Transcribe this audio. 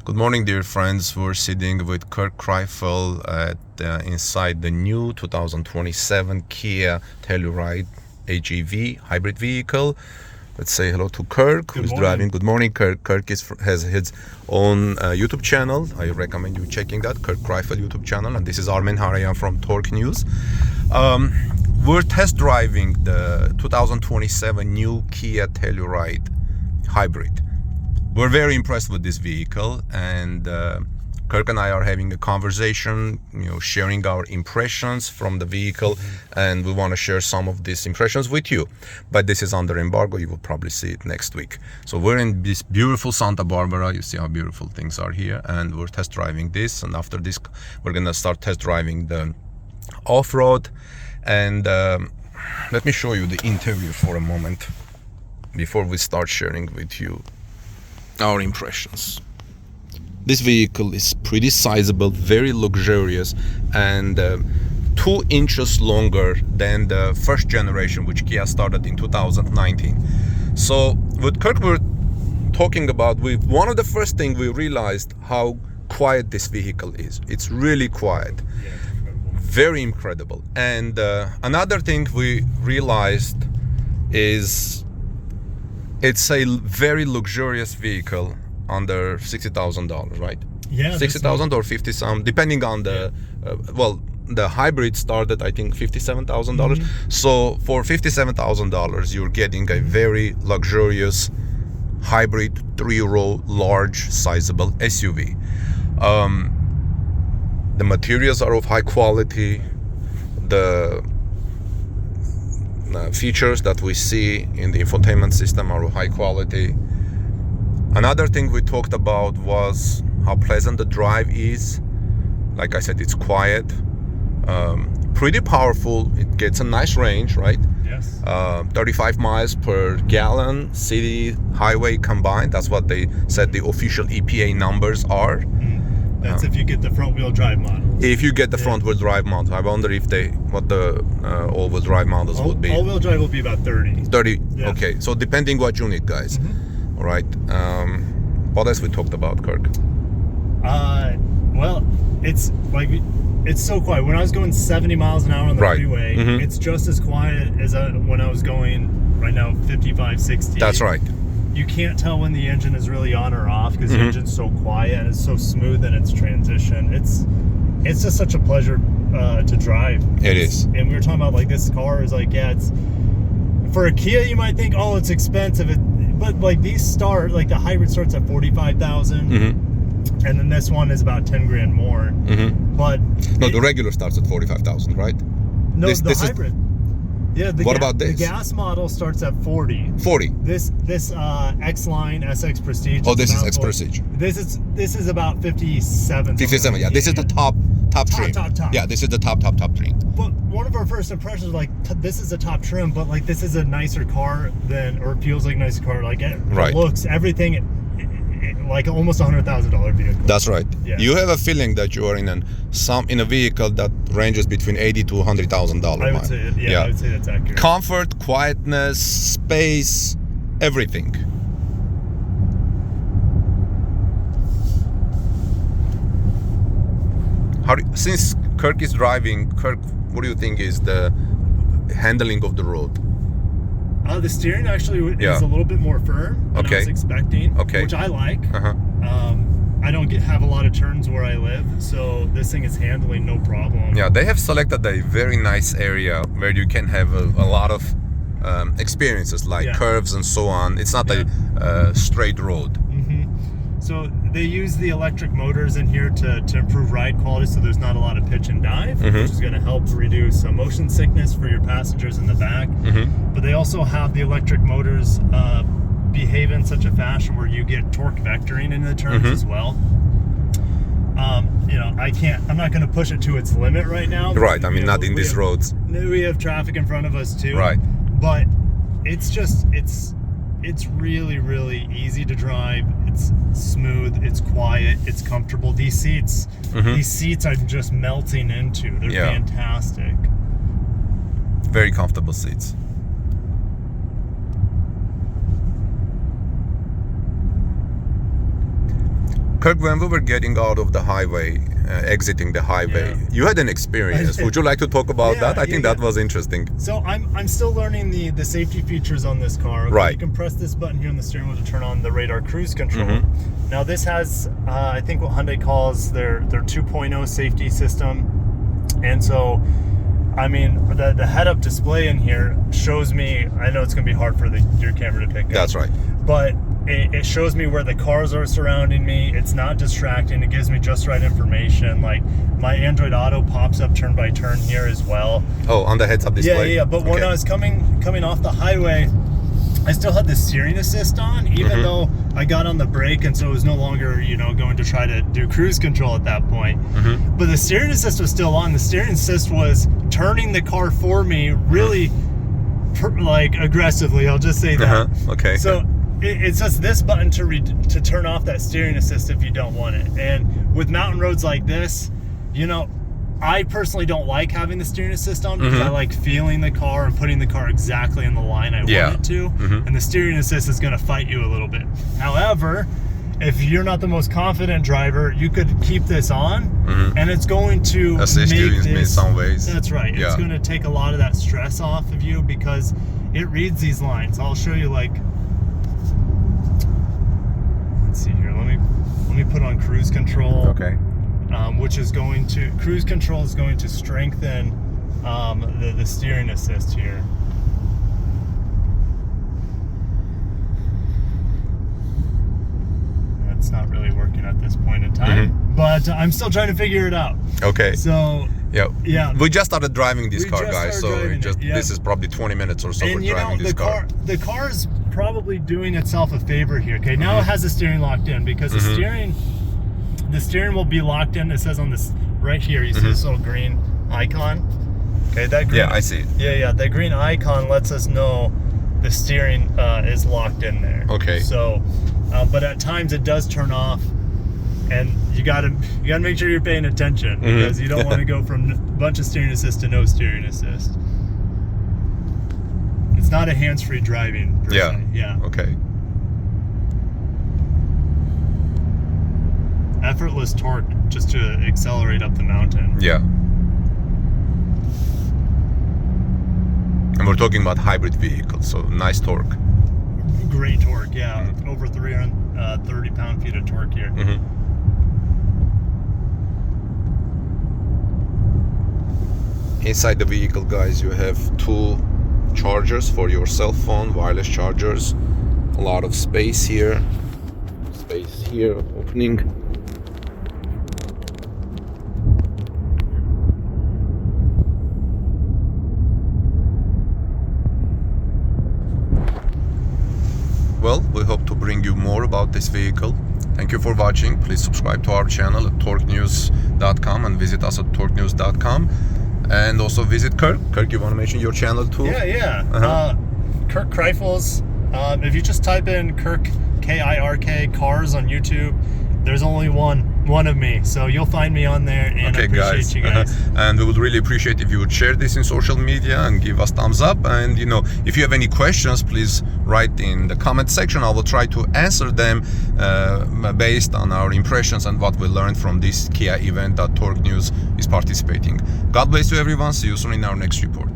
Good morning, dear friends. We're sitting with Kirk Kreifel inside the new 2027 Kia Telluride Hybrid vehicle. Let's say hello to Kirk, who's driving. Good morning, Kirk. Kirk has his own YouTube channel. I recommend you checking that, Kirk Kreifel YouTube channel. And this is Armen Harayan from Torque News. We're test driving the 2027 new Kia Telluride Hybrid. We're very impressed with this vehicle, and Kirk and I are having a conversation, sharing our impressions from the vehicle, and we want to share some of these impressions with you. But this is under embargo. You will probably see it next week. So we're in this beautiful Santa Barbara. You see how beautiful things are here, and we're test driving this. And after this, we're gonna start test driving the off-road. And let me show you the interior for a moment before we start sharing with you our impressions. This vehicle is pretty sizable, very luxurious, and 2 inches longer than the first generation, which Kia started in 2019. So with Kirk, we're talking about, one of the first things we realized how quiet this vehicle is. It's really quiet, very incredible. And another thing we realized is it's a very luxurious vehicle under $60,000, right? Yeah, 60,000 or 50 some, depending on the the hybrid started, I think, $57,000. So for $57,000, you're getting a very luxurious hybrid 3-row large sizable SUV. The materials are of high quality. The features that we see in the infotainment system are of high quality. Another thing we talked about was how pleasant the drive is. Like I said, it's quiet, pretty powerful. It gets a nice range, right? Yes. 35 miles per gallon, city, highway combined. That's what they said the official EPA numbers are. That's if you get the front-wheel drive model. If you get the front-wheel drive model, I wonder if what the all-wheel drive models would be. All-wheel drive will be about 30. 30. Yeah. Okay. So depending what unit, guys. All right. What else we talked about, Kirk? Well, it's so quiet. When I was going 70 miles an hour on the freeway, it's just as quiet as when I was going right now 55, 60. That's right. You can't tell when the engine is really on or off because the engine's so quiet and it's so smooth in its transition. It's just such a pleasure to drive. It is. And we were talking about this car is it's for a Kia you might think, oh, it's expensive, but these the hybrid starts at 45,000, and then this one is about 10 grand more. But no, the regular starts at 45,000, right? No, the hybrid. Yeah. What about this? The gas model starts at 40. 40. This X-Line SX Prestige. Oh, this is X Prestige. This is about 57. 57. Yeah, this is the top trim. Top. Yeah, this is the top trim. But one of our first impressions, this is a top trim, but this is a nicer car or feels like a nicer car. It looks, everything, almost $100,000 vehicle. That's right. Yeah. You have a feeling that you are in a vehicle that ranges between $80,000 to $100,000. I would say it. Yeah, I would say that's accurate. Comfort, quietness, space, everything. Since Kirk is driving, Kirk, what do you think is the handling of the road? The steering actually is a little bit more firm than I was expecting, which I like. I don't have a lot of turns where I live, so this thing is handling no problem. Yeah, they have selected a very nice area where you can have a lot of experiences like curves and so on. It's not a straight road. So they use the electric motors in here to improve ride quality, so there's not a lot of pitch and dive, which is going to help reduce motion sickness for your passengers in the back. But they also have the electric motors behave in such a fashion where you get torque vectoring in the turns as well. I'm not going to push it to its limit right now. Right, I mean, not in these roads. We have traffic in front of us too. Right. But it's really, really easy to drive. It's smooth, it's quiet, it's comfortable. These seats I'm just melting into. They're fantastic. Very comfortable seats. Kirk, when we were getting out of the highway, exiting the highway, you had an experience. Would you like to talk about that? I think that was interesting. So I'm still learning the safety features on this car. Right. You can press this button here on the steering wheel to turn on the radar cruise control. Now this has, I think what Hyundai calls their 2.0 safety system. And so, I mean, the head-up display in here shows me, I know it's going to be hard for your camera to pick up. That's right. But it shows me where the cars are surrounding me. It's not distracting. It gives me just right information. Like my Android Auto pops up turn by turn here as well. Oh, on the heads-up display. Yeah. But when I was coming off the highway, I still had the steering assist on, even though I got on the brake, and so it was no longer, going to try to do cruise control at that point. But the steering assist was still on. The steering assist was turning the car for me really, aggressively. I'll just say that. Okay. So it's just this button to turn off that steering assist if you don't want it. And with mountain roads like this, I personally don't like having the steering assist on because I like feeling the car and putting the car exactly in the line I want it to. And the steering assist is going to fight you a little bit. However, if you're not the most confident driver, you could keep this on and it's going to assist you in some ways. That's right. It's going to take a lot of that stress off of you because it reads these lines. I'll show you let's see here. Let me put on cruise control. Okay. Which is cruise control is going to strengthen the steering assist here. That's not really working at this point in time, but I'm still trying to figure it out. Okay. So yeah, we just started driving this car, guys. So this is probably 20 minutes or so. And we're driving this car. The car is probably doing itself a favor here. Okay, now it has the steering locked in because the steering will be locked in. It says on this right here, you see this little green icon. Okay, that green. Yeah, I see it. Yeah. That green icon lets us know the steering is locked in there. Okay. So, but at times it does turn off, and you gotta make sure you're paying attention because you don't want to go from a bunch of steering assist to no steering assist. It's not a hands-free driving. Per se. Yeah. Okay. Effortless torque just to accelerate up the mountain. Yeah. And we're talking about hybrid vehicles, so nice torque. Great torque, yeah. Over 330 pound-feet of torque here. Inside the vehicle, guys, you have 2 chargers for your cell phone, wireless chargers. A lot of space here. Space here, opening. Well, we hope to bring you more about this vehicle. Thank you for watching. Please subscribe to our channel at torquenews.com and visit us at torquenews.com. And also visit Kirk. Kirk, you want to mention your channel too? Yeah. Kirk Kreifels. If you just type in Kirk, K-I-R-K, cars on YouTube, there's only one of me, so you'll find me on there, and I appreciate you guys. And we would really appreciate if you would share this in social media and give us thumbs up. And if you have any questions, please write in the comment section. I will try to answer them based on our impressions and what we learned from this Kia event that Torque News is participating. God bless you, everyone. See you soon in our next report.